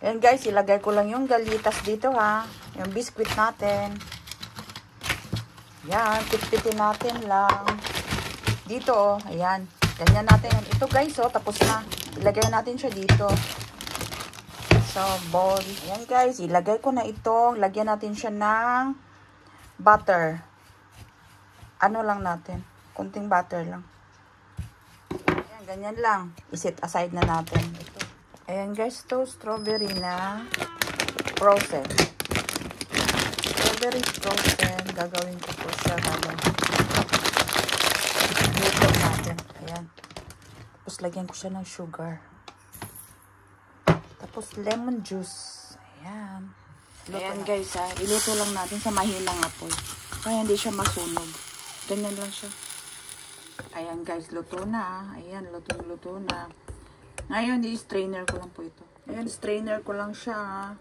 Ayan guys, ilagay ko lang yung galitas dito ha. Yung biscuit natin. Ayan, pitpitin natin lang. Dito oh, ayan. Ganyan natin. Ito guys oh, tapos na. Ilagay natin siya dito. So, bowl. Ayan guys, ilagay ko na ito. Lagyan natin siya ng butter. Ano lang natin. Kunting butter lang. Ayan, ganyan lang. I-set aside na natin. Ito. Ayan guys, ito strawberry na frozen. Strawberry frozen. Gagawin ko po siya. Luto natin. Ayan. Tapos lagyan ko siya ng sugar. Tapos lemon juice. Ayan. Ayan guys ha. Iluto lang natin sa mahinang apoy. Kaya hindi siya masunog. Ganyan lang siya. Ayan guys, luto na. Ayan, luto na. Ngayon, i-strainer ko lang po ito. Ayan, strainer ko lang siya.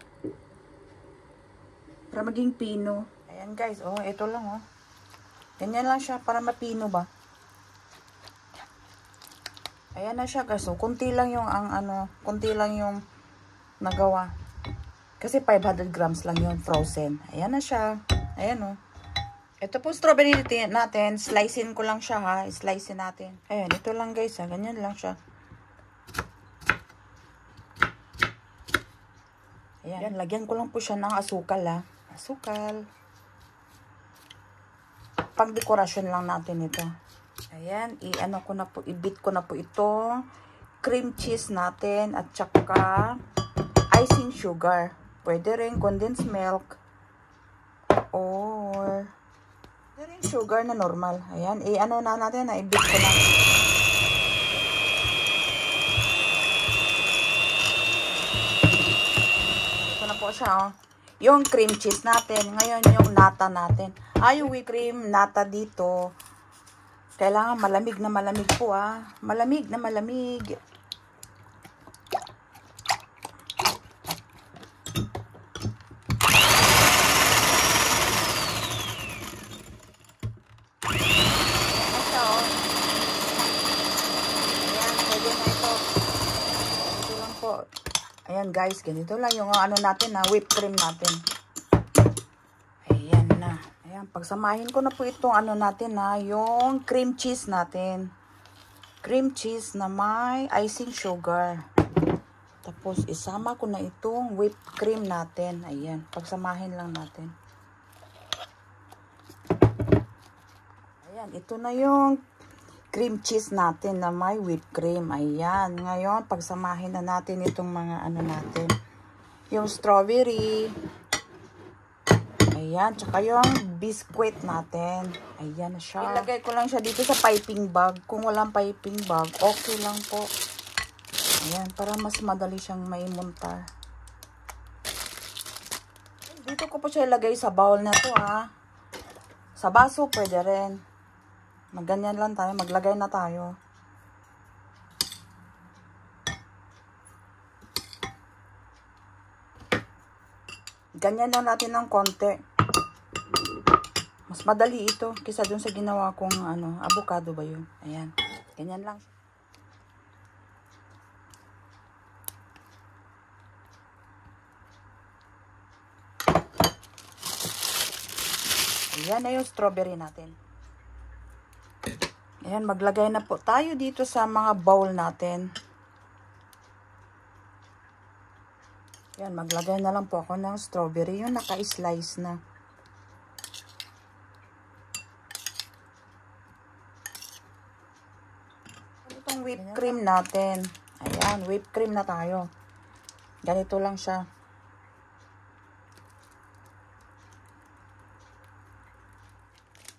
Para maging pino. Ayan guys, oh, ito lang oh. Ganyan lang siya para mapino ba. Ayan na siya guys. So, kunti lang yung kunti lang yung nagawa. Kasi 500 grams lang yung frozen. Ayan na siya. Ayan oh. Ito po strawberry natin. Slicein ko lang siya ha. Slicein natin. Ayan, ito lang guys ha. Ganyan lang siya. Ayan, lagyan ko lang po siya ng asukal ha. Asukal. Pang-dekorasyon lang natin ito. Ayan, i-beat ko na po ito. Cream cheese natin at saka icing sugar. Pwede rin condensed milk or pwede rin sugar na normal. Ayan, na natin na i-beat ko na. Ito na po siya oh. Yung cream cheese natin. Ngayon yung nata natin. Yung whipped cream nata dito. Kailangan malamig na malamig po ah. Malamig na malamig. Ayan guys, ganito lang yung natin na whipped cream natin. Ayan na. Ayan, pagsamahin ko na po itong natin na yung cream cheese natin. Cream cheese na may icing sugar. Tapos isama ko na itong whipped cream natin. Ayan, pagsamahin lang natin. Ayan, ito na yung cream cheese natin na may whipped cream. Ayan. Ngayon, pagsamahin na natin itong mga natin. Yung strawberry. Ayan. Tsaka yung biscuit natin. Ayan na siya. Ilagay ko lang siya dito sa piping bag. Kung walang piping bag, okay lang po. Ayan. Para mas madali siyang maimuntar. Dito ko po siya ilagay sa bowl na to ha. Sa baso, pwede rin. Magganyan lang tayo. Maglagay na tayo. Ganyan lang natin ng konti. Mas madali ito kaysa dun sa ginawa kong avocado ba yun. Ayan. Ganyan lang. Ayan na yung strawberry natin. Ayan, maglagay na po tayo dito sa mga bowl natin. Ayan, maglagay na lang po ako ng strawberry. Yung naka-slice na. Itong whipped cream natin. Ayan, whipped cream na tayo. Ganito lang siya.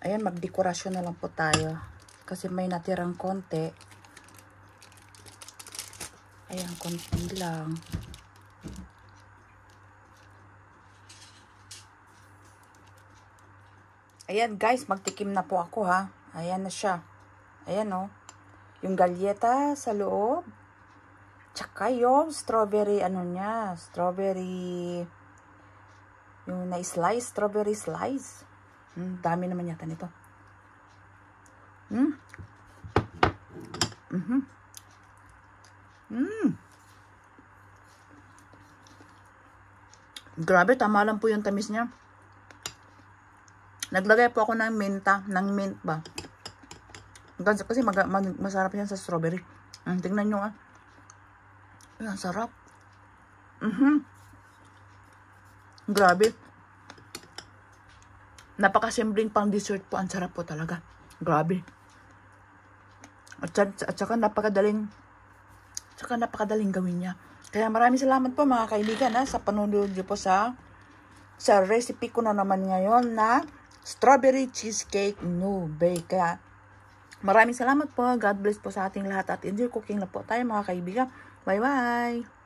Ayan, magdekorasyon na lang po tayo. Kasi may natirang konti. Ayan, konti lang. Ayan guys, magtikim na po ako ha. Ayan na siya. Ayan oh. Yung galyeta sa loob. Tsaka yung strawberry strawberry. Yung na-slice, strawberry slice. Dami naman yata nito. Grabe, tama lang po yung tamis niya. Naglagay po ako ng minta, ng mint ba. Kasi masarap yan sa strawberry. Tingnan nyo Ang sarap. Grabe. Napakasimpleng pang dessert po. Ang sarap po talaga. Grabe. At saka napakadaling gawin niya. Kaya maraming salamat po mga kaibigan sa panonood niyo po sa recipe ko na naman ngayon na strawberry cheesecake no bake. Kaya maraming salamat po. God bless po sa ating lahat at enjoy cooking na po tayo mga kaibigan. Bye bye!